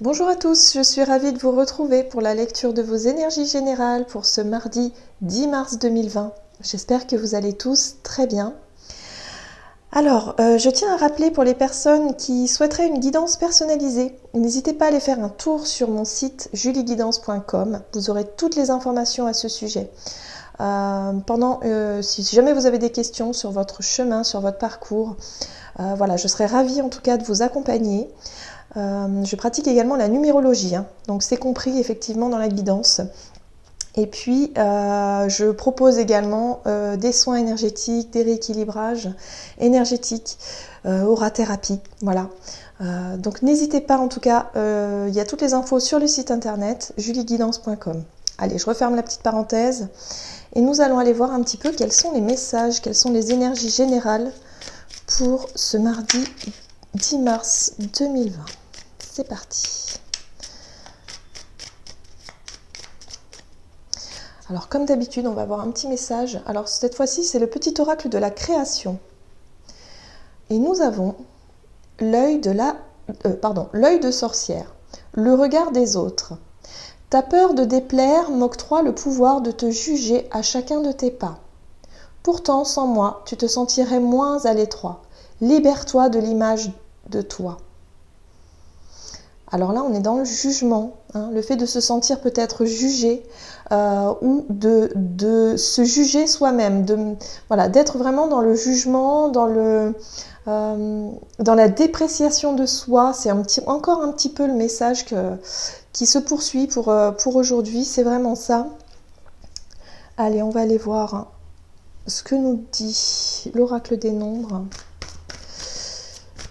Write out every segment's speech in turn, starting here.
Bonjour à tous, je suis ravie de vous retrouver pour la lecture de vos énergies générales pour ce mardi 10 mars 2020. J'espère que vous allez tous très bien. Alors, je tiens à rappeler pour les personnes qui souhaiteraient une guidance personnalisée, n'hésitez pas à aller faire un tour sur mon site julieguidance.com, vous aurez toutes les informations à ce sujet. Si jamais vous avez des questions sur votre chemin, sur votre parcours, voilà, je serais ravie en tout cas de vous accompagner. Je pratique également la numérologie, donc c'est compris effectivement dans la guidance. Et puis, je propose également des soins énergétiques, des rééquilibrages énergétiques, aura-thérapie, voilà. Donc n'hésitez pas, en tout cas, il y a toutes les infos sur le site internet julieguidance.com. Allez, je referme la petite parenthèse et nous allons aller voir un petit peu quels sont les messages, quelles sont les énergies générales pour ce mardi 10 mars 2020. C'est parti. Alors comme d'habitude, on va avoir un petit message. Alors cette fois-ci, c'est le petit oracle de la création. Et nous avons l'œil de sorcière, le regard des autres. Ta peur de déplaire m'octroie le pouvoir de te juger à chacun de tes pas. Pourtant, sans moi, tu te sentirais moins à l'étroit. Libère-toi de l'image de toi. Alors là, on est dans le jugement, le fait de se sentir peut-être jugé ou de se juger soi-même, d'être vraiment dans le jugement, dans la dépréciation de soi. C'est encore un petit peu le message qui se poursuit pour aujourd'hui, c'est vraiment ça. Allez, on va aller voir ce que nous dit l'oracle des nombres.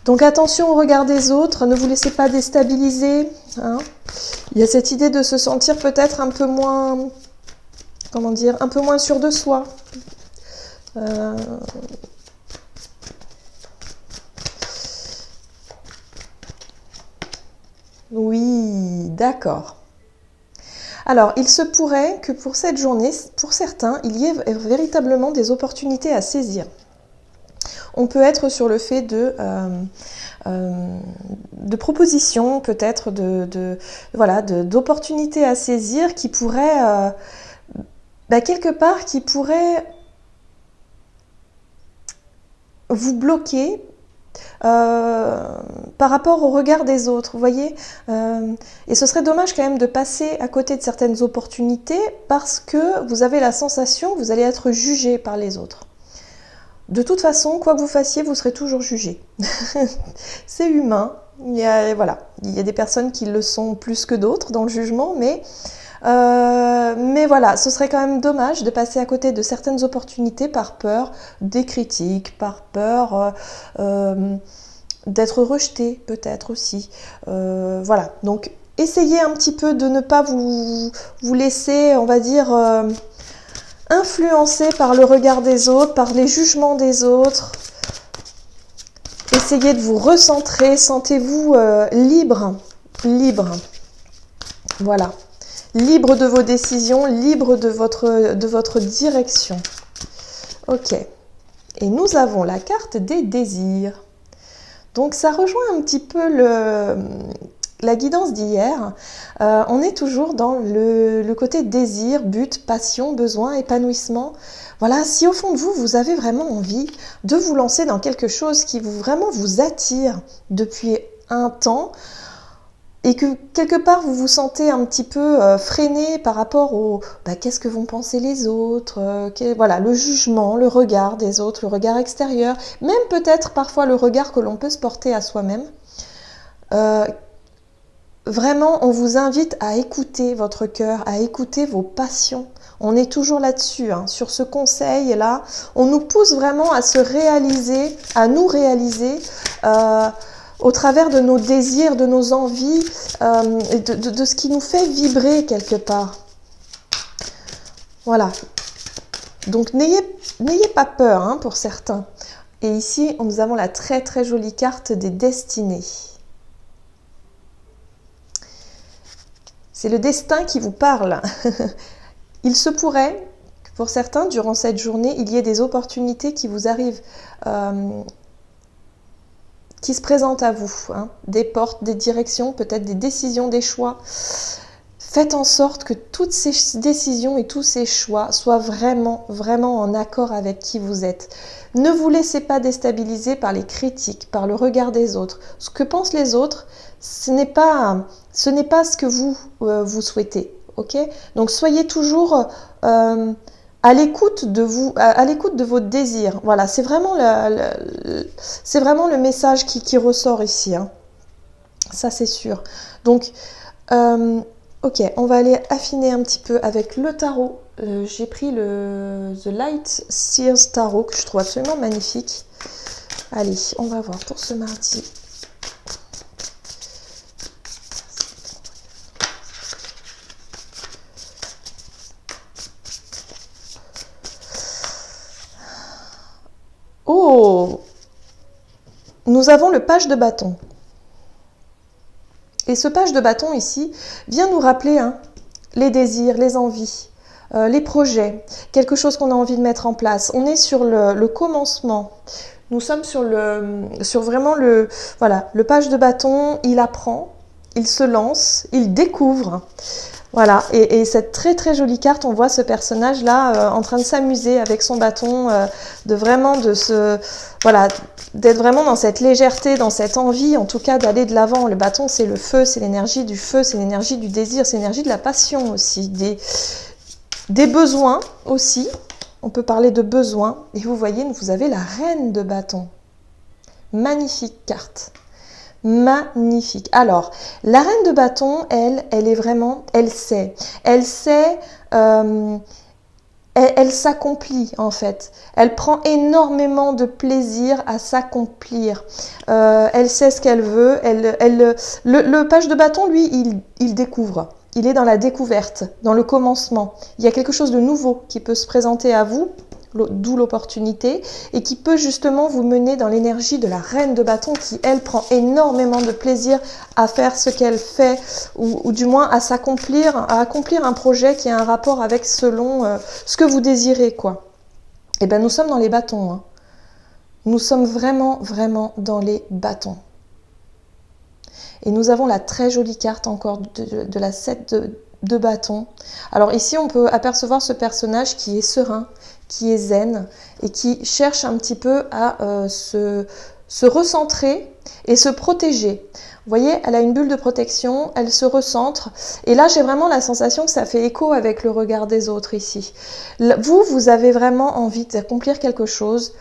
Donc attention au regard des autres, ne vous laissez pas déstabiliser. Il y a cette idée de se sentir peut-être un peu moins, un peu moins sûr de soi. Oui, d'accord. Alors, il se pourrait que pour cette journée, pour certains, il y ait véritablement des opportunités à saisir. On peut être sur le fait de propositions, peut-être d'opportunités à saisir qui pourraient, quelque part, qui pourraient vous bloquer par rapport au regard des autres, vous voyez. Et ce serait dommage quand même de passer à côté de certaines opportunités parce que vous avez la sensation que vous allez être jugé par les autres. De toute façon, quoi que vous fassiez, vous serez toujours jugé. C'est humain. Il y a des personnes qui le sont plus que d'autres dans le jugement, mais voilà, ce serait quand même dommage de passer à côté de certaines opportunités par peur des critiques, par peur d'être rejeté peut-être aussi. Voilà, donc essayez un petit peu de ne pas vous laisser, on va dire, influencé par le regard des autres, par les jugements des autres. Essayez de vous recentrer, sentez-vous libre. Voilà. Libre de vos décisions, libre de votre direction. Ok. Et nous avons la carte des désirs. Donc ça rejoint un petit peu la guidance d'hier. On est toujours dans le côté désir, but, passion, besoin, épanouissement. Voilà, si au fond de vous, vous avez vraiment envie de vous lancer dans quelque chose qui vraiment vous attire depuis un temps et que quelque part vous vous sentez un petit peu freiné par rapport au qu'est-ce que vont penser les autres, voilà, le jugement, le regard des autres, le regard extérieur, même peut-être parfois le regard que l'on peut se porter à soi-même. Vraiment, on vous invite à écouter votre cœur, à écouter vos passions. On est toujours là-dessus, sur ce conseil-là. On nous pousse vraiment à se réaliser, à nous réaliser au travers de nos désirs, de nos envies, de ce qui nous fait vibrer quelque part. Voilà. Donc n'ayez pas peur pour certains. Et ici, nous avons la très très jolie carte des destinées. C'est le destin qui vous parle. Il se pourrait que pour certains, durant cette journée, il y ait des opportunités qui vous arrivent, qui se présentent à vous, hein, des portes, des directions, peut-être des décisions, des choix. Faites en sorte que toutes ces décisions et tous ces choix soient vraiment, vraiment en accord avec qui vous êtes. Ne vous laissez pas déstabiliser par les critiques, par le regard des autres. Ce que pensent les autres, ce n'est pas ce que vous souhaitez. Ok? Donc soyez toujours à l'écoute de vous, à l'écoute de vos désirs. Voilà, c'est vraiment le message qui ressort ici. Hein. Ça, c'est sûr. Donc, ok, on va aller affiner un petit peu avec le tarot. J'ai pris le The Light Seers Tarot que je trouve absolument magnifique. Allez, on va voir pour ce mardi. Oh! Nous avons le page de bâton. Et ce page de bâton ici vient nous rappeler les désirs, les envies, les projets, quelque chose qu'on a envie de mettre en place. On est sur le commencement. Nous sommes sur vraiment le page de bâton. Il apprend, il se lance, il découvre. Voilà, et cette très très jolie carte, on voit ce personnage-là en train de s'amuser avec son bâton, d'être vraiment dans cette légèreté, dans cette envie, en tout cas d'aller de l'avant. Le bâton, c'est le feu, c'est l'énergie du feu, c'est l'énergie du désir, c'est l'énergie de la passion aussi, des besoins aussi. On peut parler de besoins. Et vous voyez, vous avez la reine de bâton. Magnifique carte. Magnifique. Alors, la reine de bâton, elle est vraiment, elle sait, elle s'accomplit en fait. Elle prend énormément de plaisir à s'accomplir. Elle sait ce qu'elle veut. Le page de bâton, lui, il découvre. Il est dans la découverte, dans le commencement. Il y a quelque chose de nouveau qui peut se présenter à vous, d'où l'opportunité, et qui peut justement vous mener dans l'énergie de la reine de bâton qui, elle, prend énormément de plaisir à faire ce qu'elle fait, ou du moins à accomplir un projet qui a un rapport avec selon ce que vous désirez, quoi. Et bien, nous sommes dans les bâtons. Hein. Nous sommes vraiment, vraiment dans les bâtons. Et nous avons la très jolie carte encore de la 7 de bâton. Alors ici, on peut apercevoir ce personnage qui est serein, qui est zen et qui cherche un petit peu à se recentrer et se protéger. Vous voyez, elle a une bulle de protection, elle se recentre. Et là, j'ai vraiment la sensation que ça fait écho avec le regard des autres ici. Vous avez vraiment envie d'accomplir quelque chose,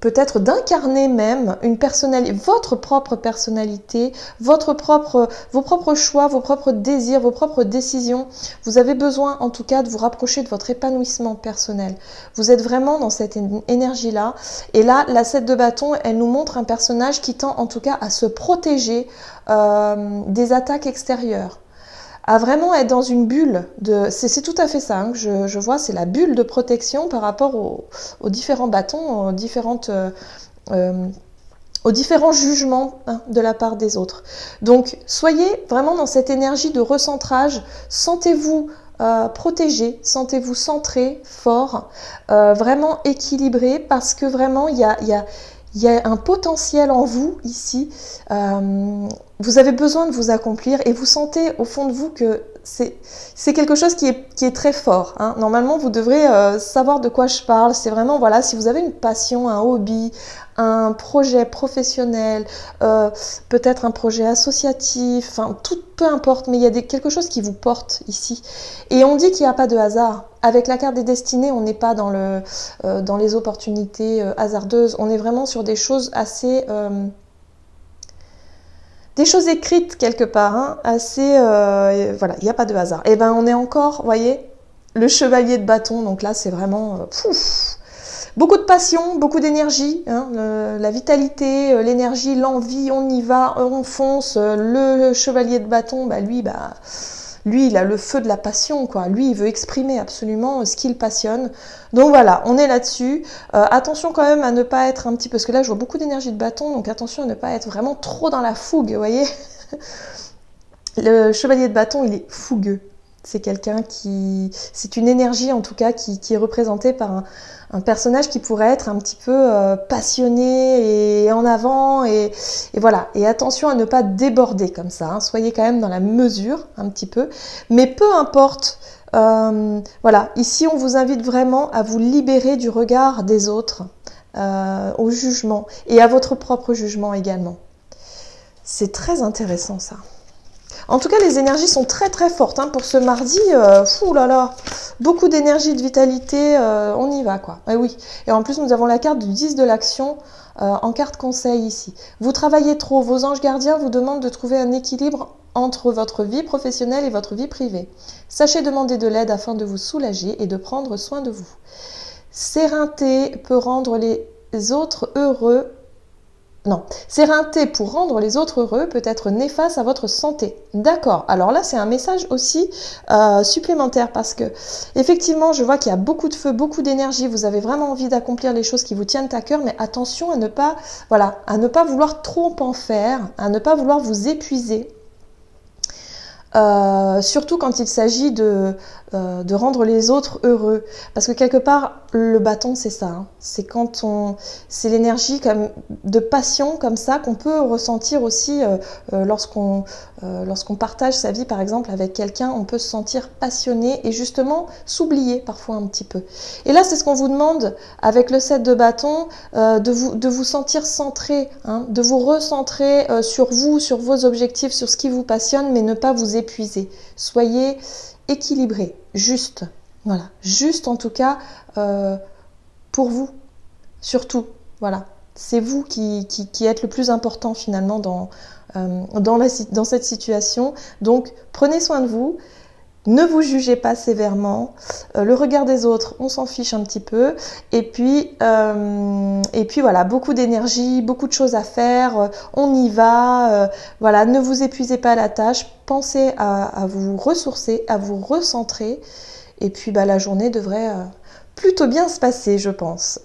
peut-être d'incarner même une personnalité, votre propre personnalité, vos propres choix, vos propres désirs, vos propres décisions. Vous avez besoin en tout cas de vous rapprocher de votre épanouissement personnel. Vous êtes vraiment dans cette énergie-là. Et là, la 7 de bâton, elle nous montre un personnage qui tend en tout cas à se protéger des attaques extérieures. À vraiment être dans une bulle c'est tout à fait ça que je vois, c'est la bulle de protection par rapport aux différents bâtons, aux différents jugements de la part des autres. Donc soyez vraiment dans cette énergie de recentrage, sentez-vous protégé, sentez-vous centré, fort, vraiment équilibré, parce que vraiment il y a un potentiel en vous ici. Vous avez besoin de vous accomplir et vous sentez au fond de vous que c'est quelque chose qui est très fort. Hein. Normalement, vous devrez savoir de quoi je parle. C'est vraiment, voilà, si vous avez une passion, un hobby, un projet professionnel, peut-être un projet associatif, enfin, peu importe, mais il y a quelque chose qui vous porte ici. Et on dit qu'il n'y a pas de hasard. Avec la carte des destinées, on n'est pas dans les opportunités hasardeuses. On est vraiment sur des choses assez... des choses écrites quelque part, hein, assez... voilà, il n'y a pas de hasard. Et bien, on est encore, vous voyez, le chevalier de bâton. Donc là, c'est vraiment... beaucoup de passion, beaucoup d'énergie, hein, la vitalité, l'énergie, l'envie, on y va, on fonce. Le chevalier de bâton, lui, il a le feu de la passion, quoi. Lui, il veut exprimer absolument ce qu'il passionne. Donc voilà, on est là-dessus. Attention quand même à ne pas être un petit peu... Parce que là, je vois beaucoup d'énergie de bâton, donc attention à ne pas être vraiment trop dans la fougue, vous voyez. Le chevalier de bâton, il est fougueux. C'est quelqu'un qui... C'est une énergie en tout cas qui est représentée par un personnage qui pourrait être un petit peu passionné et en avant. Et voilà. Et attention à ne pas déborder comme ça. Hein. Soyez quand même dans la mesure un petit peu. Mais peu importe. Voilà. Ici, on vous invite vraiment à vous libérer du regard des autres, au jugement et à votre propre jugement également. C'est très intéressant ça. En tout cas, les énergies sont très très fortes hein, pour ce mardi. Fou là là, beaucoup d'énergie, de vitalité, on y va quoi. Et oui. Et en plus, nous avons la carte du 10 de l'action en carte conseil ici. Vous travaillez trop, vos anges gardiens vous demandent de trouver un équilibre entre votre vie professionnelle et votre vie privée. Sachez demander de l'aide afin de vous soulager et de prendre soin de vous. S'éreinter peut rendre les autres heureux. Non, s'éreinter pour rendre les autres heureux peut être néfaste à votre santé. D'accord, alors là c'est un message aussi supplémentaire parce que effectivement je vois qu'il y a beaucoup de feu, beaucoup d'énergie, vous avez vraiment envie d'accomplir les choses qui vous tiennent à cœur, mais attention à ne pas, voilà, à ne pas vouloir trop en faire, à ne pas vouloir vous épuiser. Surtout quand il s'agit de rendre les autres heureux. Parce que quelque part, le bâton, c'est ça. Hein. C'est quand c'est l'énergie de passion comme ça qu'on peut ressentir aussi lorsqu'on partage sa vie, par exemple, avec quelqu'un. On peut se sentir passionné et justement s'oublier parfois un petit peu. Et là, c'est ce qu'on vous demande avec le 7 de bâton, de vous sentir centré, hein, de vous recentrer sur vous, sur vos objectifs, sur ce qui vous passionne, mais ne pas vous épuiser. Soyez équilibré, juste, voilà, juste en tout cas pour vous, surtout, voilà, c'est vous qui êtes le plus important finalement dans cette situation, donc prenez soin de vous. Ne vous jugez pas sévèrement, le regard des autres, on s'en fiche un petit peu, et puis voilà, beaucoup d'énergie, beaucoup de choses à faire, on y va, voilà, ne vous épuisez pas à la tâche, pensez à vous ressourcer, à vous recentrer, et puis la journée devrait plutôt bien se passer, je pense.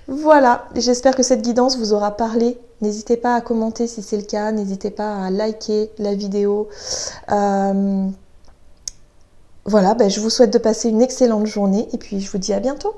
Voilà, j'espère que cette guidance vous aura parlé. N'hésitez pas à commenter si c'est le cas, n'hésitez pas à liker la vidéo. Voilà, je vous souhaite de passer une excellente journée et puis je vous dis à bientôt.